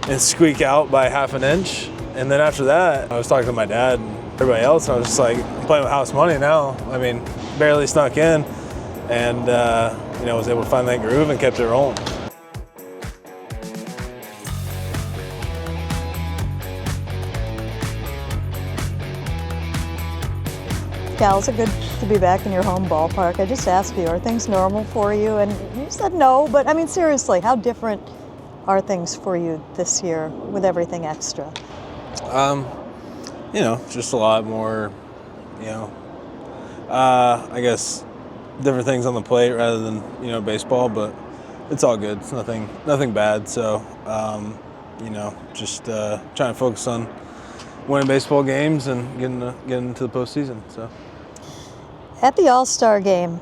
and squeak out by half an inch. And then after that, I was talking to my dad and everybody else, and I was just like, I'm playing with house money now. I mean, barely snuck in, and was able to find that groove and kept it rolling. Cal, is it good to be back in your home ballpark? I just asked you, are things normal for you? And you said no, but I mean, seriously, how different are things for you this year with everything extra? Just a lot more, I guess different things on the plate rather than, baseball, but it's all good. It's nothing bad. So, just trying to focus on winning baseball games and getting into the postseason. So, at the All-Star game,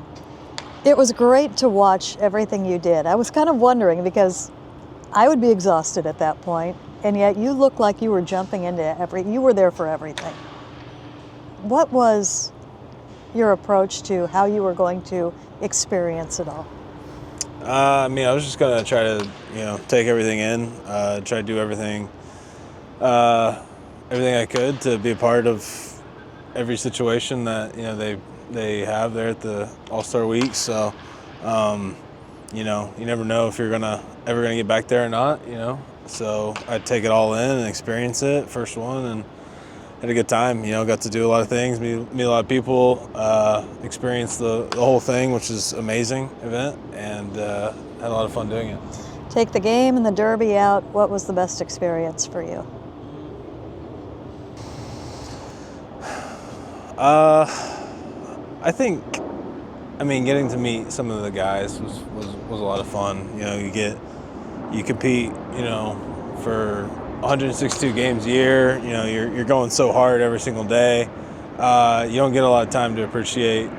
it was great to watch everything you did. I was kind of wondering because I would be exhausted at that point, and yet you looked like you were jumping into you were there for everything. What was your approach to how you were going to experience it all? I was just gonna try to, take everything in, try to do everything I could to be a part of every situation that they have there at the All-Star Week. So, you never know if you're ever gonna get back there or not. So I'd take it all in and experience it, first one, and had a good time. Got to do a lot of things, meet a lot of people, experience the whole thing, which is an amazing event, and had a lot of fun doing it. Take the game and the Derby out. What was the best experience for you? I think, getting to meet some of the guys was a lot of fun. You compete, for 162 games a year. You're going so hard every single day. You don't get a lot of time to appreciate,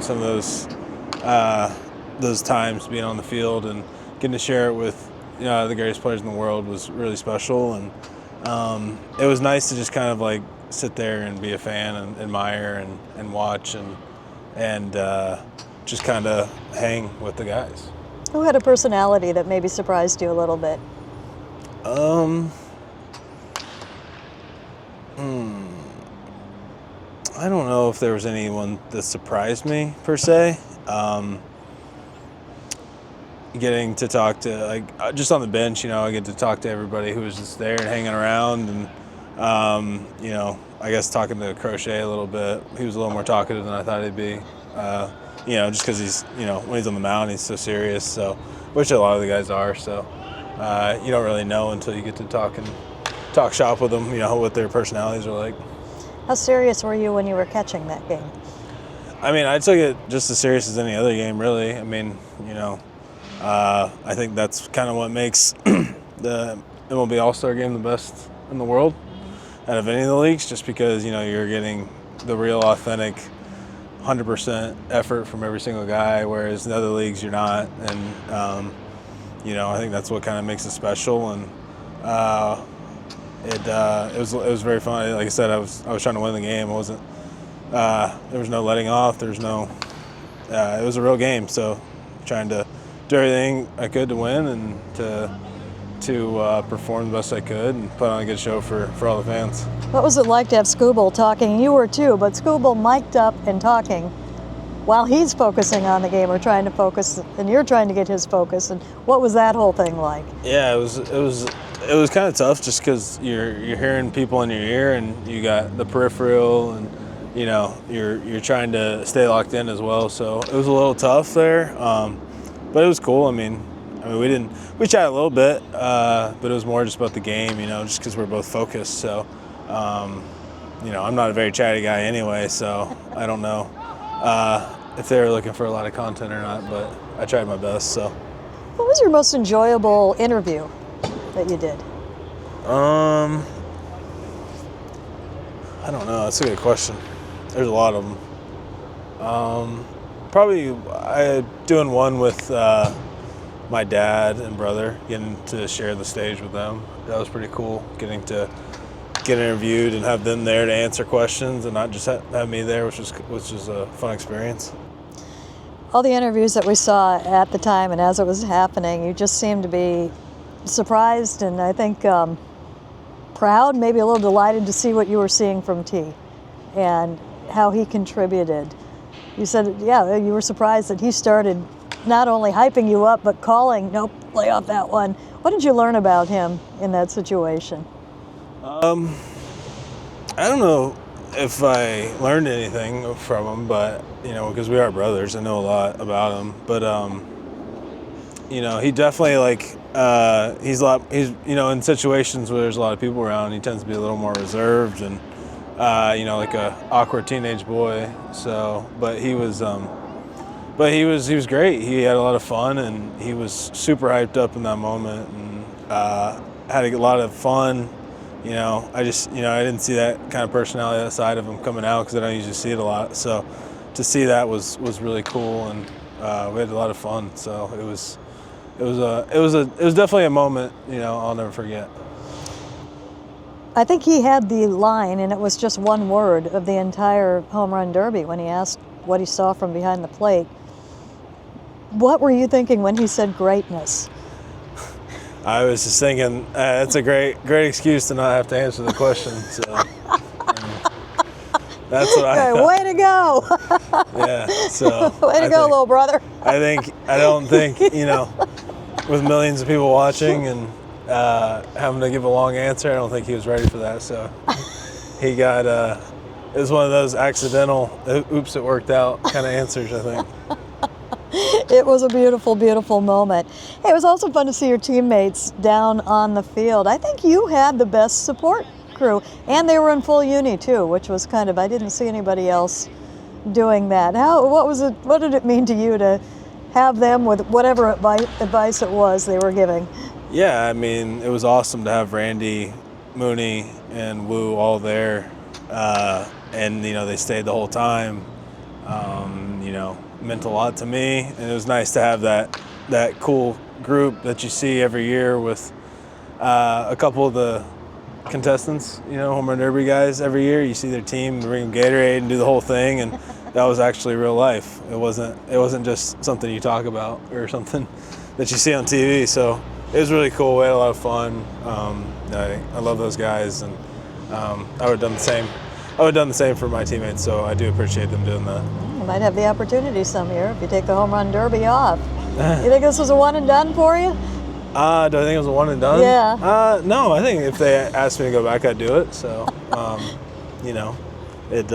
some of those times being on the field, and getting to share it with, the greatest players in the world was really special. And it was nice to just kind of like sit there and be a fan and admire and watch and just kind of hang with the guys. Who had a personality that maybe surprised you a little bit? I don't know if there was anyone that surprised me per se. Getting to talk to, just on the bench, I get to talk to everybody who was just there and hanging around, and I guess talking to Crochet a little bit. He was a little more talkative than I thought he'd be. Just because he's, when he's on the mound, he's so serious. So, which a lot of the guys are. So, you don't really know until you get to talk shop with them. What their personalities are like. How serious were you when you were catching that game? I took it just as serious as any other game, really. I think that's kind of what makes the MLB All-Star game the best in the world out of any of the leagues, just because, you're getting the real authentic 100% effort from every single guy, whereas in other leagues you're not. And, I think that's what kind of makes it special. And it was very fun. Like I said, I was trying to win the game. It wasn't, there was no letting off. It was a real game. So trying to do everything I could to win and to perform the best I could and put on a good show for all the fans. What was it like to have Scooble talking? You were too, but Scooble mic'd up and talking while he's focusing on the game or trying to focus, and you're trying to get his focus. And what was that whole thing like? Yeah, it was kind of tough, just because you're hearing people in your ear and you got the peripheral, and you're trying to stay locked in as well. So it was a little tough there, but it was cool. We chatted a little bit, but it was more just about the game, just because we're both focused. So, I'm not a very chatty guy anyway, so I don't know if they were looking for a lot of content or not, but I tried my best. So, what was your most enjoyable interview that you did? I don't know. That's a good question. There's a lot of them. Probably doing one with my dad and brother, getting to share the stage with them. That was pretty cool, getting to get interviewed and have them there to answer questions and not just have me there, which was a fun experience. All the interviews that we saw at the time and as it was happening, you just seemed to be surprised and I think proud, maybe a little delighted to see what you were seeing from T and how he contributed. You said, yeah, you were surprised that he started not only hyping you up, but calling, nope, lay off that one. What did you learn about him in that situation? I don't know if I learned anything from him, but, because we are brothers, I know a lot about him. But, he definitely, he's in situations where there's a lot of people around, he tends to be a little more reserved and, like a awkward teenage boy. So, but he was great. He had a lot of fun and he was super hyped up in that moment and had a lot of fun. I didn't see that kind of personality side of him coming out because I don't usually see it a lot. So to see that was really cool, and we had a lot of fun. So it was definitely a moment I'll never forget. I think he had the line, and it was just one word of the entire home run derby when he asked what he saw from behind the plate. What were you thinking when he said greatness? I was just thinking, it's a great excuse to not have to answer the question. So that's what I thought. Way to go! Yeah. So way to go, little brother. I don't think with millions of people watching and having to give a long answer, I don't think he was ready for that. So he got it was one of those accidental, oops, it worked out kind of answers, I think. It was a beautiful, beautiful moment. Hey, it was also fun to see your teammates down on the field. I think you had the best support crew, and they were in full uni too, which was I didn't see anybody else doing that. What did it mean to you to have them with whatever advice it was they were giving? Yeah, I mean, it was awesome to have Randy, Mooney, and Wu all there, and they stayed the whole time. Meant a lot to me, and it was nice to have that cool group that you see every year with a couple of the contestants, home run derby guys. Every year you see their team bring them Gatorade and do the whole thing, and that was actually real life. It wasn't just something you talk about or something that you see on TV. So it was really cool. We had a lot of fun. I love those guys, and I would have done the same. I would have done the same for my teammates, so I do appreciate them doing that. You might have the opportunity some year if you take the home run derby off. You think this was a one and done for you? Do I think it was a one and done? Yeah. No, I think if they asked me to go back, I'd do it. So, it's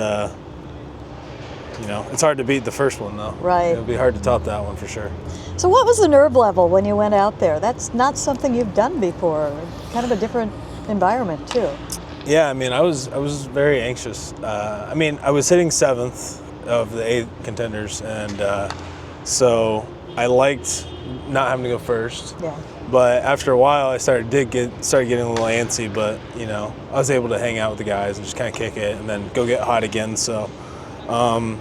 hard to beat the first one, though. Right. It'll be hard to top that one for sure. So what was the nerve level when you went out there? That's not something you've done before. Kind of a different environment, too. Yeah, I mean, I was very anxious. I was hitting 7th of the 8 contenders, and so I liked not having to go first. Yeah. But after a while, I started getting a little antsy. But I was able to hang out with the guys and just kind of kick it, and then go get hot again. So, I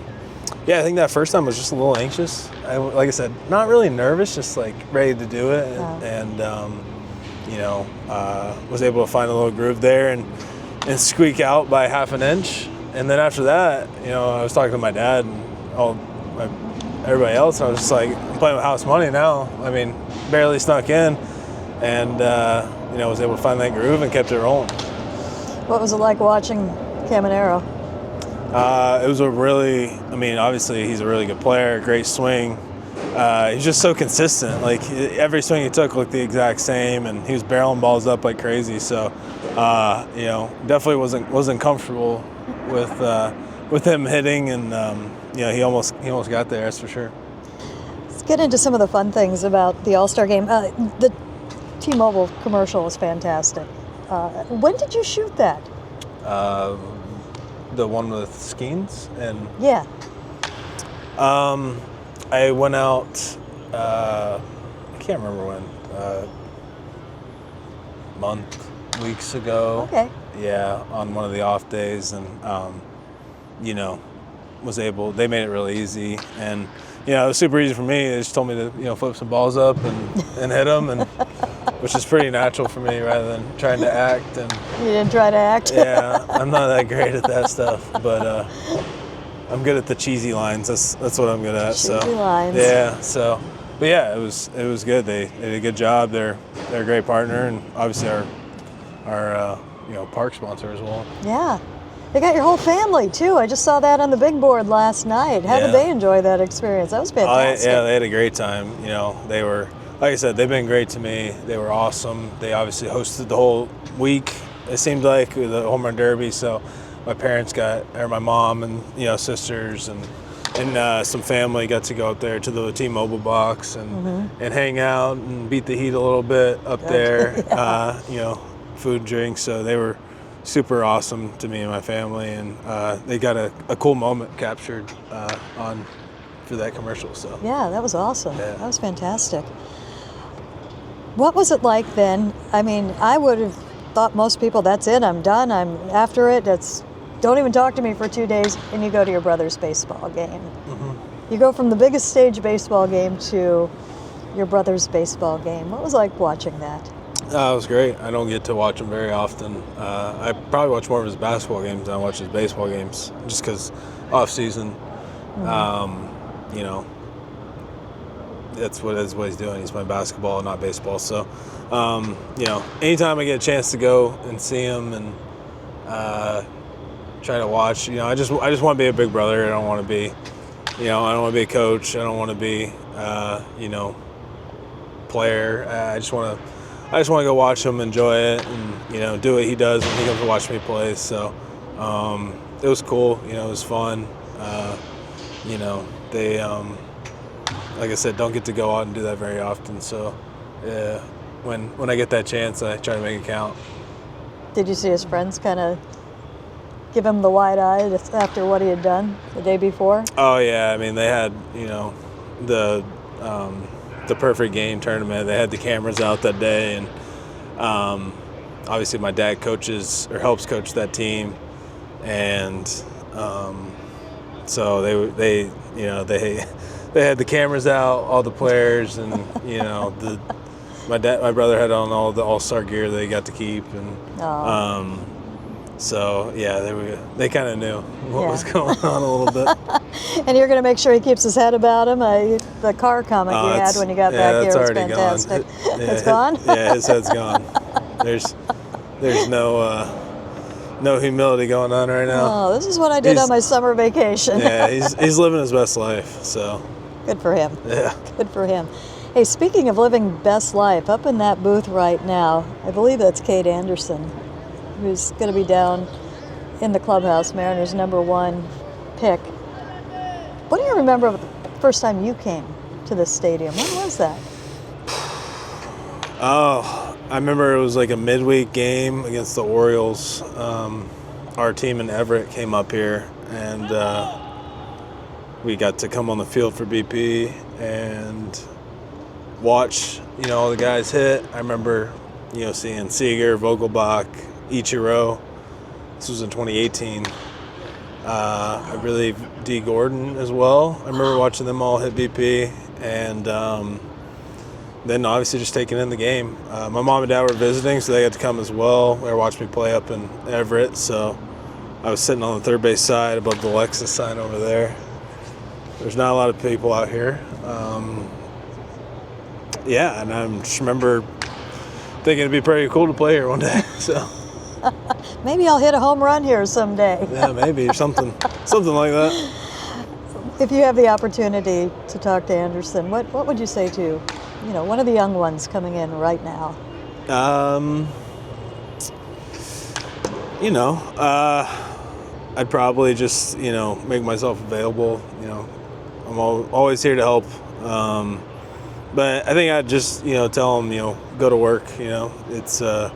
think that first time was just a little anxious. Like I said, not really nervous, just ready to do it, and was able to find a little groove there and squeak out by half an inch. And then after that, I was talking to my dad and everybody else, and I was just I'm playing with house money now. I mean, barely snuck in, and was able to find that groove and kept it rolling. What was it like watching Caminero? It was obviously he's a really good player, great swing. He's just so consistent. Every swing he took looked the exact same, and he was barreling balls up like crazy. So, definitely wasn't comfortable with him hitting, and he almost got there. That's for sure. Let's get into some of the fun things about the All-Star game. The T-Mobile commercial was fantastic. When did you shoot that? The one with Skeens and yeah. I went out. I can't remember when. Weeks ago. Okay. Yeah, on one of the off days, and was able. They made it really easy, and it was super easy for me. They just told me to flip some balls up and hit them, and which is pretty natural for me rather than trying to act. And you didn't try to act. Yeah, I'm not that great at that stuff, but I'm good at the cheesy lines. That's what I'm good at. Cheesy lines. Yeah, so But yeah, it was good. They did a good job. They're a great partner, and obviously our park sponsor as well. Yeah. They got your whole family too. I just saw that on the big board last night. How did they enjoy that experience? That was fantastic. Yeah, they had a great time. They were, like I said, they've been great to me. They were awesome. They obviously hosted the whole week, it seemed like, with the home run derby. So my parents my mom and sisters and some family got to go up there to the T-Mobile box and hang out and beat the heat a little bit up there. Food, drinks. So they were super awesome to me and my family, and they got a cool moment captured for that commercial. So yeah, that was awesome. Yeah. That was fantastic. What was it like then? I mean, I would have thought most people, that's it, I'm done, I'm after it, don't even talk to me for 2 days, and you go to your brother's baseball game. You go from the biggest stage baseball game to your brother's baseball game. What was it like watching that? It was great. I don't get to watch him very often. I probably watch more of his basketball games than I watch his baseball games, just because off season, that's what he's doing. He's playing basketball, not baseball. So, anytime I get a chance to go and see him and try to watch, I just want to be a big brother. I don't want to be, I don't want to be a coach. I don't want to be, player. I just want to go watch him, enjoy it, and do what he does when he comes to watch me play. So it was cool. It was fun. They, like I said, don't get to go out and do that very often. So when I get that chance, I try to make it count. Did you see his friends kind of give him the wide eye after what he had done the day before? Oh yeah, I mean they had the perfect game tournament. They had the cameras out that day, and obviously my dad coaches or helps coach that team, and so they had the cameras out, all the players, and my brother had on all the all-star gear they got to keep, and so yeah, they kind of knew what was going on a little bit. And you're going to make sure he keeps his head about him. The car comment you had when you got back here was fantastic. It's gone? Yeah, his head's gone. There's no humility going on right now. Oh, this is what I did on my summer vacation. Yeah, he's living his best life. So good for him. Yeah, good for him. Hey, speaking of living best life, up in that booth right now, I believe that's Kate Anderson, who's going to be down in the clubhouse, Mariners #1 pick. What do you remember of the first time you came to this stadium? When was that? Oh, I remember it was like a midweek game against the Orioles. Our team in Everett came up here, and we got to come on the field for BP and watch, all the guys hit. I remember, seeing Seager, Vogelbach, Ichiro. This was in 2018. I believe D. Gordon as well. I remember watching them all hit BP, and then obviously just taking in the game. My mom and dad were visiting, so they got to come as well. They were watching me play up in Everett, so I was sitting on the third base side above the Lexus sign over there. There's not a lot of people out here. And I just remember thinking it'd be pretty cool to play here one day. So maybe I'll hit a home run here someday. Yeah, maybe, or something like that. If you have the opportunity to talk to Anderson, what would you say to, one of the young ones coming in right now? I'd probably just, make myself available. I'm always here to help. But I think I'd just, tell them, go to work. It's, I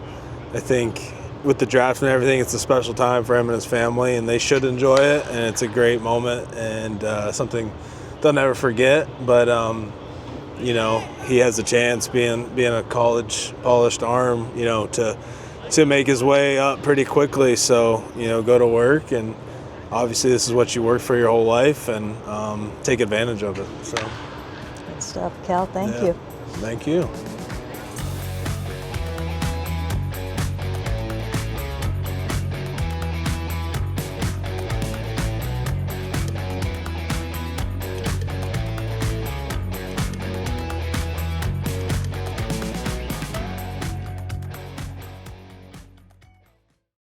think with the draft and everything, it's a special time for him and his family, and they should enjoy it. And it's a great moment and something they'll never forget. But, he has a chance being a college polished arm, to make his way up pretty quickly. So, go to work, and obviously this is what you work for your whole life, and take advantage of it. So. Good stuff, Cal. Thank you. Thank you.